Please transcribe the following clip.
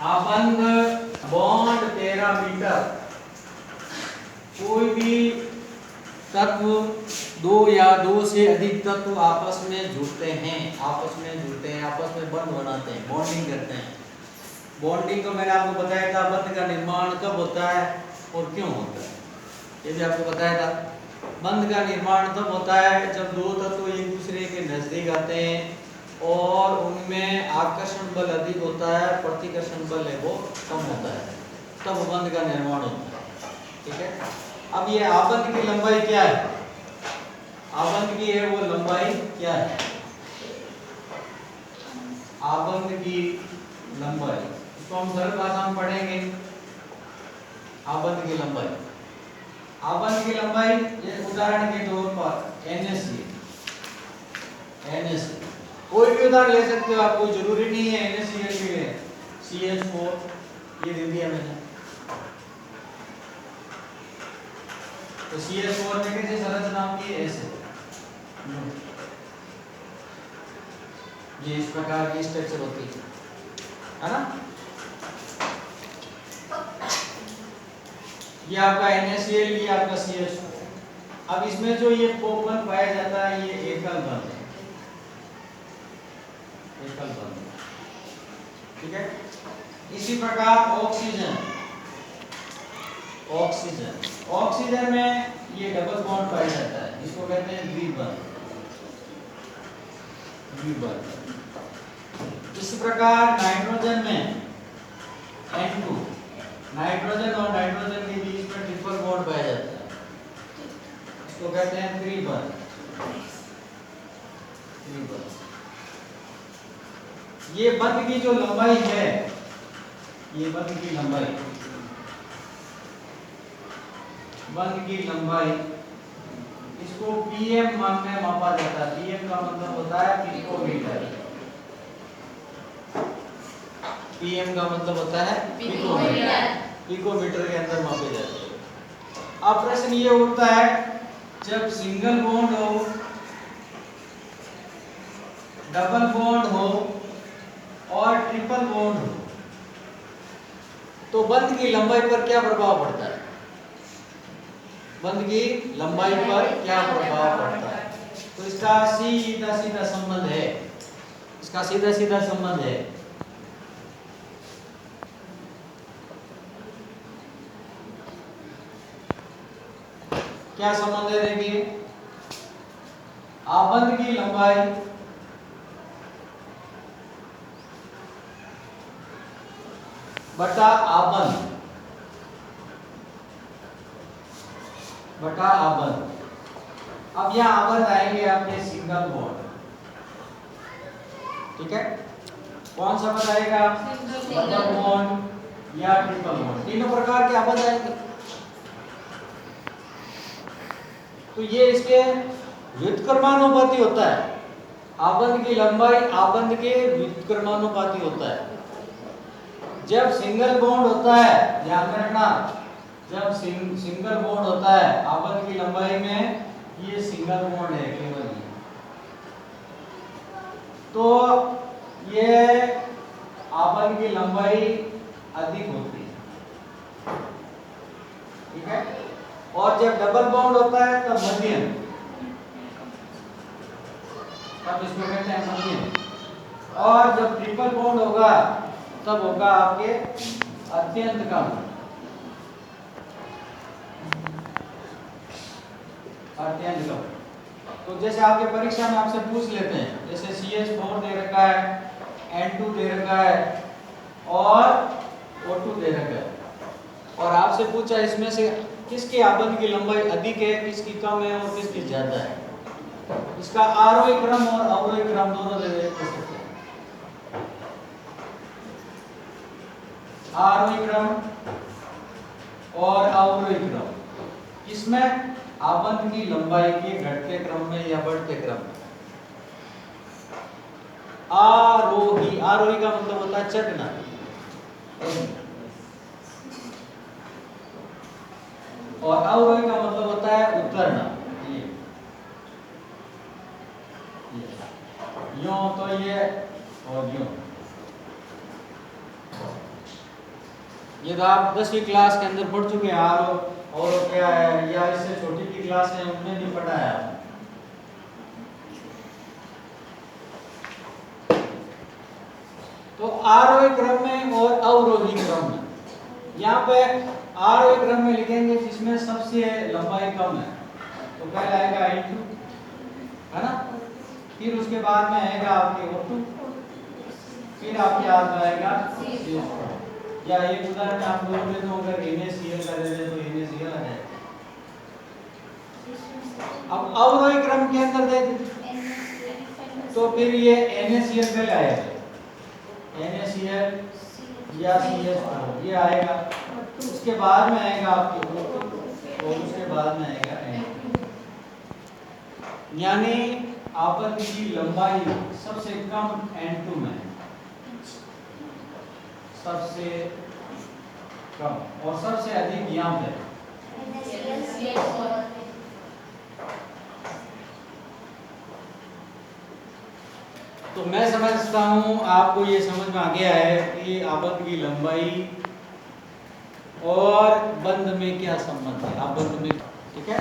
आबंध bond 13 metre. कोई भी तत्व दो या दो से अधिक तत्व आपस में जुड़ते हैं, आपस में बंध बनाते हैं, बॉन्डिंग करते हैं। बॉन्डिंग को मैंने आपको बताया था, बंध का निर्माण कब होता है और क्यों होता है, ये भी आपको बताया था। बंध का निर्माण तब होता है जब दो तत्व एक दूसरे के नजदीक आते हैं और उनमें आकर्षण बल अधिक होता है, प्रतिकर्षण बल है वो कम होता है, तब बंध का निर्माण होता है। ठीक है, अब ये आबंध की लंबाई क्या है, आबंध की है वो लंबाई क्या है, आबंध की लंबाई, इसको हम सरल भाषा में पढ़ेंगे। आबंध की लंबाई, आबंध की लंबाई एक उदाहरण के तौर पर NS, कोई भी उदाहरण ले सकते हो आप, कोई जरूरी नहीं है NaCl के लिए। CH4 ये दे दिया मैंने, तो CH4 में कैसे संरचना होती है, ऐसे ये इस प्रकार की स्ट्रक्चर होती है ना। ये आपका NaCl, ये आपका CH4। अब इसमें जो ये बंध पाया जाता है ये एकल बंध है, एकल बंध। ठीक है, इसी प्रकार ऑक्सीजन, ऑक्सीजन में ये डबल बॉन्ड पाया जाता है, इसको कहते हैं द्विबंध। इसी प्रकार नाइट्रोजन में N2, नाइट्रोजन और नाइट्रोजन के बीच में ट्रिपल बॉन्ड पाया जाता है, इसको कहते हैं त्रिबंध। ये बंध की जो लंबाई है, ये बंध की लंबाई इसको pm में मापा जाता है। pm का मतलब होता है पिकोमीटर, pm का मतलब होता है पिकोमीटर के अंदर मापे जाते हैं। अब प्रश्न ये उठता है, जब सिंगल बॉन्ड हो, डबल बॉन्ड हो और ट्रिपल बॉन्ड हो, तो बंध की लंबाई पर क्या प्रभाव पड़ता है, बंध की लंबाई पर क्या प्रभाव पड़ता है। तो इसका सीधा सीधा संबंध है, इसका सीधा सीधा संबंध है। क्या संबंध है, देखिए, आबंध की लंबाई बटा आबंध, अब यहां आबंध आएंगे आपके सिंगल बॉन्ड। ठीक है, कौन सा पद आएगा, डबल बॉन्ड या ट्रिपल बॉन्ड, तीनों प्रकार के आबंध आएंगे। तो ये इसके व्युत्क्रमानुपाती होता है, आबंध की लंबाई आबंध के व्युत्क्रमानुपाती होता है। जब सिंगल बॉन्ड होता है, ध्यान रखना, जब सिंगल बॉन्ड होता है आबंध की लंबाई में, ये सिंगल बॉन्ड है केवल ये, तो ये आबंध की लंबाई अधिक होती है। ठीक है, और जब डबल बॉन्ड होता है तब मध्यम, तब इसको कहते हैं मध्यम, और जब ट्रिपल बॉन्ड होगा तब होगा आपके अत्यंत कम, अत्यंत कम। तो जैसे आपके परीक्षा में आपसे पूछ लेते हैं, जैसे CH4 दे रखा है, N2 दे रखा है और O2 दे रखा है, और आपसे पूछा इसमें से किसकी आबंध की लंबाई अधिक है, किसकी कम है और किसकी ज्यादा है, इसका आरोही क्रम और अवरोही क्रम दोनों दे सकते हैं। आरोही क्रम और अवरोही क्रम, किसमें, आबंध की लंबाई के घटते क्रम में या बढ़ते क्रम में। आरोही, आरोही का मतलब होता है चढ़ना, और अवरोही का मतलब होता है उतरना। यूं तो ये और यूं, ये तो आप 10वीं क्लास के अंदर पढ़ चुके हैं और क्या है, या इससे छोटी की क्लास है उनमें नहीं पढ़ा है आपने। तो आरोही क्रम में और अवरोही क्रम में, यहाँ पे आरोही क्रम में लिखेंगे जिसमें सबसे लंबाई कम है, तो पहले आएगा N2, है ना, फिर उसके बाद में आएगा आपके O2, फिर आपके हाथ में आएगा CO2। या एक उदाहरण आपको दे दूं, अगर NaCl का दे दे तो NaCl आ जाएगा। अब अवरोही क्रम के अंदर दे तो फिर ये NaCl पहले आएगा, NaCl या CH4 ये आएगा, उसके बाद में आएगा आपके O2 और उसके बाद में आएगा N2। यानी आपस की लंबाई सबसे कम N2 में है, सबसे कम, और सबसे अधिक यहाँ पे। तो मैं समझता हूँ आपको ये समझ में आ गया है कि आबंध की लंबाई और बंध में क्या संबंध है, आबंध में, ठीक है।